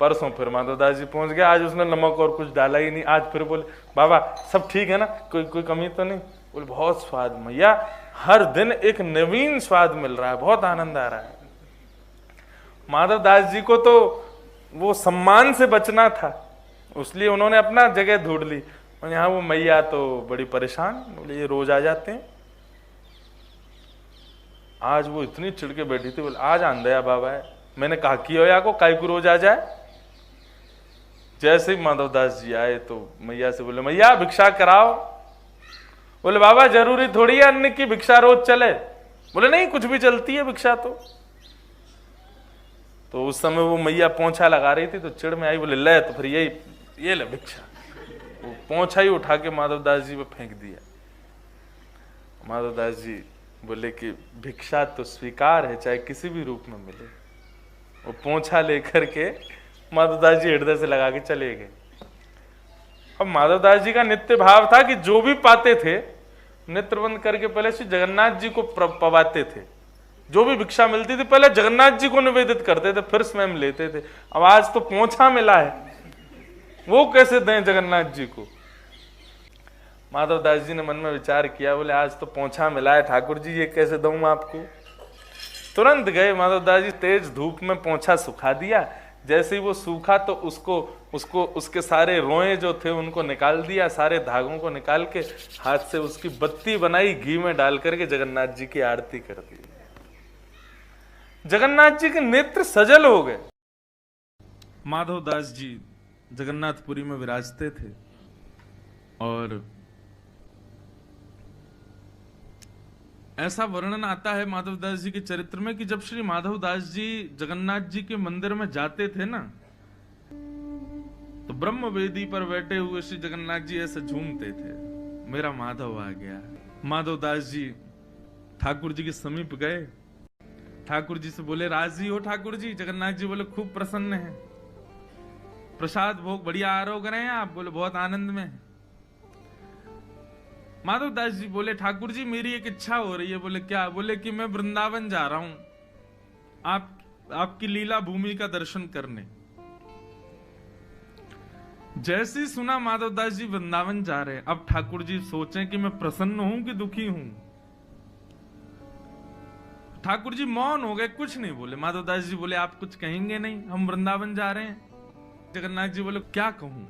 परसों फिर माधवदास जी पहुंच गए, आज उसने नमक और कुछ डाला ही नहीं। आज फिर बोले बाबा सब ठीक है ना, कोई कमी तो नहीं? बोले बहुत स्वाद मैया, हर दिन एक नवीन स्वाद मिल रहा है, बहुत आनंद आ रहा है। माधवदास जी को तो वो सम्मान से बचना था, इसलिए उन्होंने अपना जगह ढूंढ ली। और यहाँ वो मैया तो बड़ी परेशान, बोले ये रोज आ जाते हैं। आज वो इतनी चिढ़ के बैठी थी, बोले आज आंधया बाबा है, मैंने कहा कि या को काय को रोज आ जाए। जैसे ही माधवदास जी आए तो मैया से बोले मैया भिक्षा कराओ। बोले बाबा जरूरी थोड़ी है अन्न की भिक्षा रोज चले। बोले नहीं कुछ भी चलती है भिक्षा तो उस समय वो मैया पोंछा लगा रही थी तो चिड़ में आई, बोले ले तो फिर ये ले भिक्षा। वो पोंछा ही उठा के माधवदास जी पे फेंक दिया। माधवदास जी बोले कि भिक्षा तो स्वीकार है, चाहे किसी भी रूप में मिले। वो पोंछा लेकर के माधवदास जी हृदय से लगा के चले गए। अब माधवदास जी का नित्य भाव था कि जो भी पाते थे नेत्र बंद करके पहले श्री जगन्नाथ जी को पवाते थे। जो भी भिक्षा मिलती थी पहले जगन्नाथ जी को निवेदित करते थे, फिर स्वयं लेते थे। अब आज तो पोंछा मिला है, वो कैसे दें जगन्नाथ जी को? माधवदास जी ने मन में विचार किया, बोले आज तो पोंछा मिला है ठाकुर जी, ये कैसे दूं आपको? तुरंत गए माधवदास जी, तेज धूप में पोंछा सुखा दिया। जैसे ही वो सूखा तो उसको उसके सारे रोए जो थे उनको निकाल दिया, सारे धागों को निकाल के हाथ से उसकी बत्ती बनाई, घी में डाल करके जगन्नाथ जी की आरती कर दी। जगन्नाथ जी के नेत्र सजल हो गए। माधवदास जी जगन्नाथपुरी में विराजते थे और ऐसा वर्णन आता है माधवदास जी के चरित्र में कि जब श्री माधवदास जी जगन्नाथ जी के मंदिर में जाते थे ना, तो ब्रह्म वेदी पर बैठे हुए श्री जगन्नाथ जी ऐसे झूमते थे, मेरा माधव आ गया। माधवदास जी ठाकुर जी के समीप गए, ठाकुर जी से बोले राजी हो ठाकुर जी? जगन्नाथ जी बोले खूब प्रसन्न है। प्रसाद भोग बढ़िया आरोग रहे हैं आप? बोले बहुत आनंद में। माधवदास जी बोले ठाकुर जी मेरी एक इच्छा हो रही है। बोले क्या? बोले कि मैं वृंदावन जा रहा हूं आपकी लीला भूमि का दर्शन करने। जैसे ही सुना माधवदास जी वृंदावन जा रहे हैं, अब ठाकुर जी सोचें कि मैं प्रसन्न हूं कि दुखी हूं। ठाकुर जी मौन हो गए, कुछ नहीं बोले। माधवदास जी बोले आप कुछ कहेंगे नहीं, हम वृंदावन जा रहे हैं। जगन्नाथ जी बोले क्या कहूं?